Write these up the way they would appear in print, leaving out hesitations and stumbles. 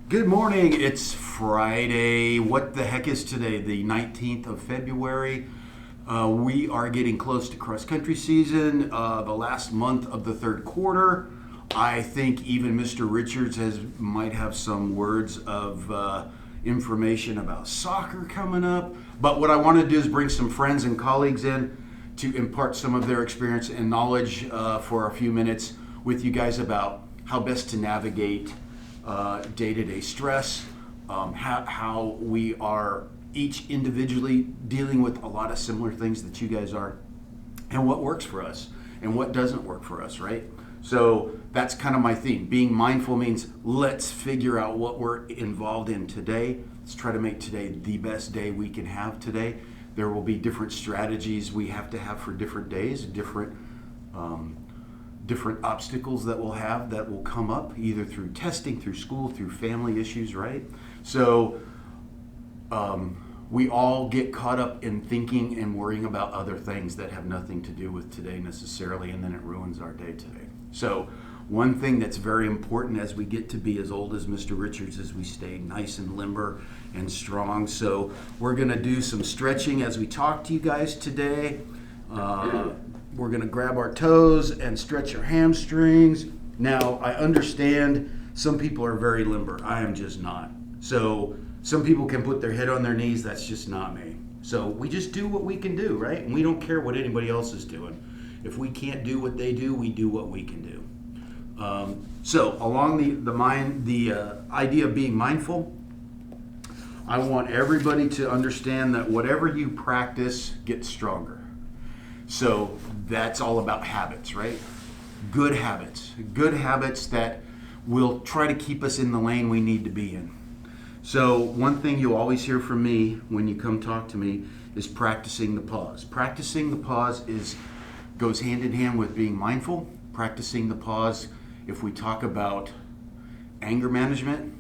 Good morning. It's Friday. What the heck is today? The 19th of February. We are getting close to cross country season, the last month of the third quarter. I think even Mr. Richards might have some words of information about soccer coming up. But what I want to do is bring some friends and colleagues in to impart some of their experience and knowledge for a few minutes with you guys about how best to navigate day-to-day stress, how we are each individually dealing with a lot of similar things that you guys are, and what works for us and what doesn't work for us, right? So that's kind of my theme. Being mindful means let's figure out what we're involved in today. Let's try to make today the best day we can have today. There will be different strategies we have to have for different days, different obstacles that we'll have that will come up either through testing, through school, through family issues, right? So we all get caught up in thinking and worrying about other things that have nothing to do with today necessarily, and then it ruins our day today. So one thing that's very important as we get to be as old as Mr. Richards is we stay nice and limber and strong. So we're going to do some stretching as we talk to you guys today. We're going to grab our toes and stretch our hamstrings. Now, I understand some people are very limber. I am just not. So some people can put their head on their knees. That's just not me. So we just do what we can do, right? And we don't care what anybody else is doing. If we can't do what they do, we do what we can do. So along the idea of being mindful, I want everybody to understand that whatever you practice gets stronger. So that's all about habits, right? Good habits that will try to keep us in the lane we need to be in. So one thing you'll always hear from me when you come talk to me is practicing the pause. Practicing the pause goes hand in hand with being mindful. Practicing the pause, if we talk about anger management,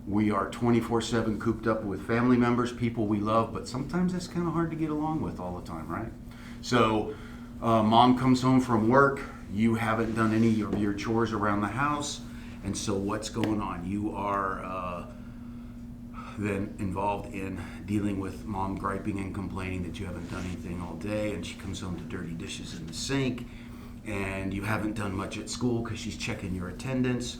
we are 24/7 cooped up with family members, people we love, but sometimes that's kind of hard to get along with all the time, right? So mom comes home from work, you haven't done any of your chores around the house, and so what's going on? You are then involved in dealing with mom griping and complaining that you haven't done anything all day, and she comes home to dirty dishes in the sink, and you haven't done much at school because she's checking your attendance,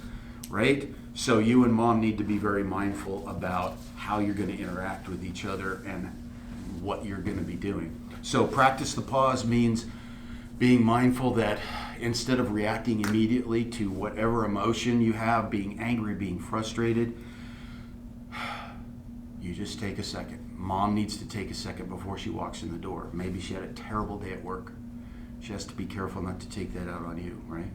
right? So you and mom need to be very mindful about how you're going to interact with each other and what you're going to be doing. So practice the pause means being mindful that instead of reacting immediately to whatever emotion you have, being angry, being frustrated, you just take a second. Mom needs to take a second before she walks in the door. Maybe she had a terrible day at work. She has to be careful not to take that out on you, right?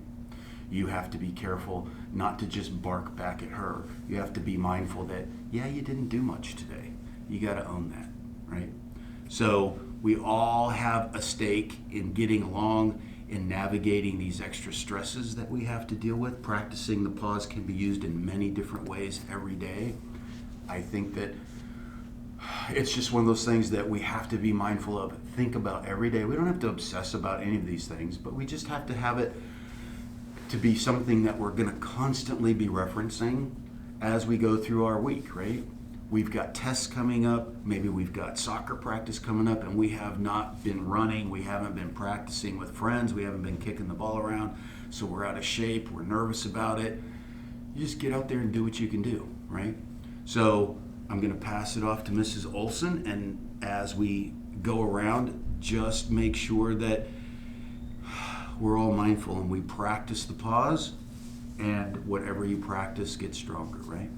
You have to be careful not to just bark back at her. You have to be mindful that, yeah, you didn't do much today. You got to own that, right? So we all have a stake in getting along, in navigating these extra stresses that we have to deal with. Practicing the pause can be used in many different ways every day. I think that it's just one of those things that we have to be mindful of, think about every day. We don't have to obsess about any of these things, but we just have to have it to be something that we're going to constantly be referencing as we go through our week, right? We've got tests coming up, maybe we've got soccer practice coming up, and we have not been running, we haven't been practicing with friends, we haven't been kicking the ball around, so we're out of shape, we're nervous about it. You just get out there and do what you can do, right? So I'm going to pass it off to Mrs. Olson, and as we go around, just make sure that we're all mindful and we practice the pause, and whatever you practice gets stronger, right?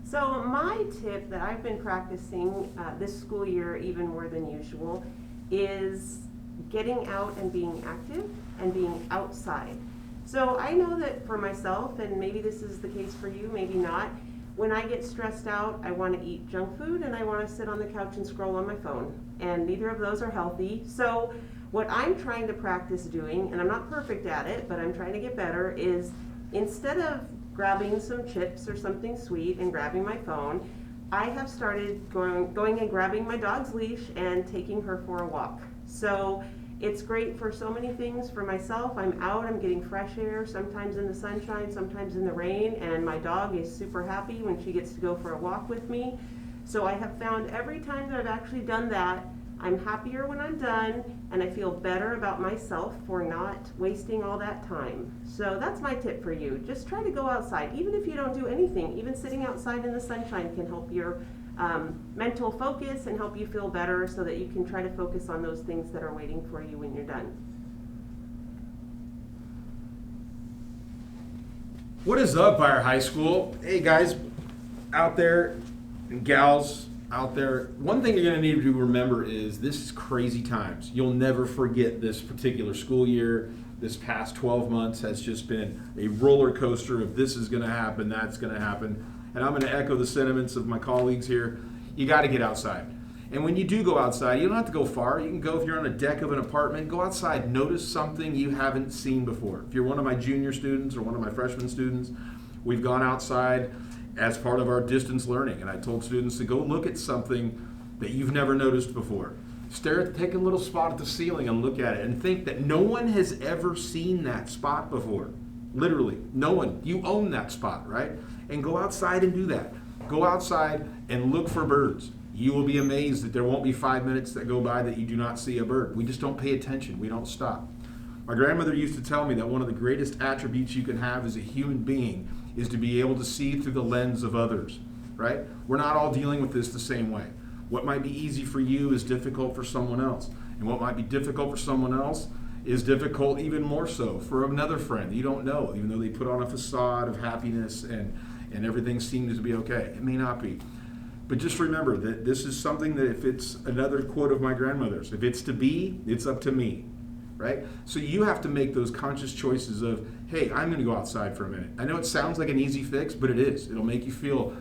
So my tip that I've been practicing this school year even more than usual is getting out and being active and being outside. So I know that for myself, and maybe this is the case for you, maybe not, when I get stressed out, I want to eat junk food and I want to sit on the couch and scroll on my phone. And neither of those are healthy. So what I'm trying to practice doing, and I'm not perfect at it, but I'm trying to get better, is instead of grabbing some chips or something sweet and grabbing my phone, I have started going and grabbing my dog's leash and taking her for a walk. So It's great for so many things. For myself, I'm out, I'm getting fresh air, sometimes in the sunshine, sometimes in the rain, and my dog is super happy when she gets to go for a walk with me. So I have found every time that I've actually done that, I'm happier when I'm done, and I feel better about myself for not wasting all that time. So that's my tip for you. Just try to go outside. Even if you don't do anything, even sitting outside in the sunshine can help your mental focus and help you feel better so that you can try to focus on those things that are waiting for you when you're done. What is up, Fire High School? Hey guys out there and gals out there, one thing you're going to need to remember is this is crazy times. You'll never forget this particular school year. This past 12 months has just been a roller coaster of this is going to happen, that's going to happen. And I'm going to echo the sentiments of my colleagues here. You got to get outside. And when you do go outside, you don't have to go far. You can go, if you're on a deck of an apartment, go outside, notice something you haven't seen before. If you're one of my junior students or one of my freshman students, we've gone outside as part of our distance learning. And I told students to go look at something that you've never noticed before. Take a little spot at the ceiling and look at it and think that no one has ever seen that spot before. Literally, no one. You own that spot, right? And go outside and do that. Go outside and look for birds. You will be amazed that there won't be 5 minutes that go by that you do not see a bird. We just don't pay attention. We don't stop. My grandmother used to tell me that one of the greatest attributes you can have as a human being is to be able to see through the lens of others, right? We're not all dealing with this the same way. What might be easy for you is difficult for someone else. And what might be difficult for someone else is difficult even more so for another friend you don't know, even though they put on a facade of happiness and everything seems to be okay. It may not be. But just remember that this is something that, if it's another quote of my grandmother's, if it's to be, it's up to me, right? So you have to make those conscious choices of, hey, I'm going to go outside for a minute. I know it sounds like an easy fix, but it is. It'll make you feel,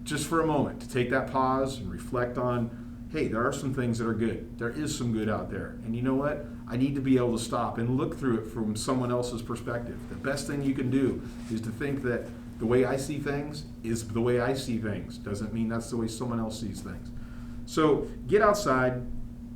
just for a moment, to take that pause and reflect on, hey, there are some things that are good. There is some good out there. And you know what? I need to be able to stop and look through it from someone else's perspective. The best thing you can do is to think that the way I see things is the way I see things. Doesn't mean that's the way someone else sees things. So get outside,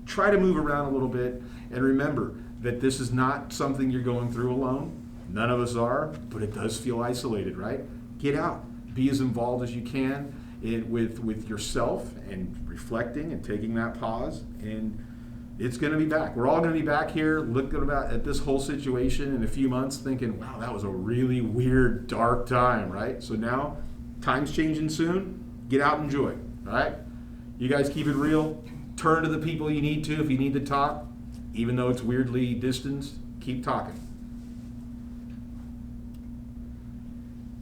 try to move around a little bit, and remember that this is not something you're going through alone. None of us are, but it does feel isolated, right? Get out. Be as involved as you can with yourself and reflecting and taking that pause, and it's going to be back. We're all going to be back here looking at this whole situation in a few months thinking, wow, that was a really weird, dark time, right? So now, time's changing soon. Get out and enjoy, all right? You guys keep it real. Turn to the people you need to if you need to talk. Even though it's weirdly distanced, keep talking.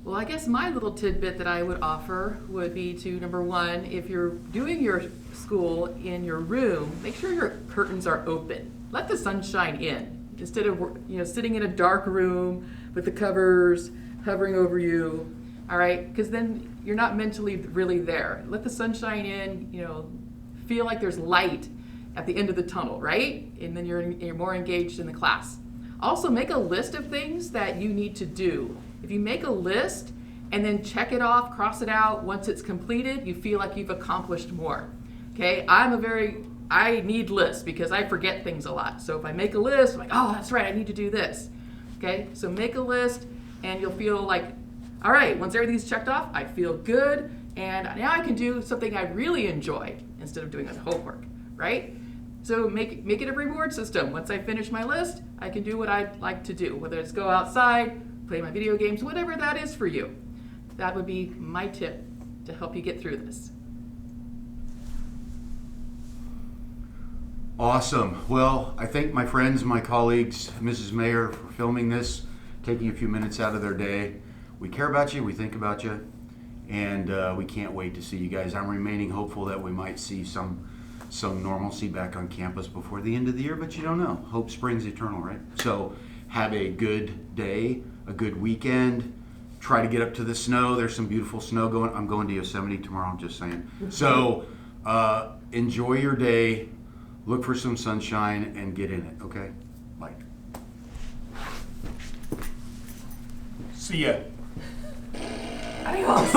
Well, I guess my little tidbit that I would offer would be to, number one, if you're doing your school in your room, make sure your curtains are open. Let the sunshine in instead of sitting in a dark room with the covers hovering over you. All right, because then you're not mentally really there. Let the sunshine in. Feel like there's light at the end of the tunnel, right? And then you're more engaged in the class. Also, make a list of things that you need to do. If you make a list and then check it off, cross it out, once it's completed, you feel like you've accomplished more. Okay, I need lists because I forget things a lot. So if I make a list, I'm like, oh, that's right, I need to do this. Okay, so make a list and you'll feel like, all right, once everything's checked off, I feel good, and now I can do something I really enjoy instead of doing as homework, right? So make it a reward system. Once I finish my list, I can do what I'd like to do, whether it's go outside, play my video games, whatever that is for you. That would be my tip to help you get through this. Awesome. Well, I thank my friends, my colleagues, Mrs. Mayor, for filming this, taking a few minutes out of their day. We care about you, we think about you, and we can't wait to see you guys. I'm remaining hopeful that we might see some normalcy back on campus before the end of the year, but you don't know. Hope springs eternal, right? So have a good day, a good weekend. Try to get up to the snow. There's some beautiful snow going. I'm going to Yosemite tomorrow, I'm just saying. So enjoy your day, look for some sunshine, and get in it, okay? Bye. See ya. Adios.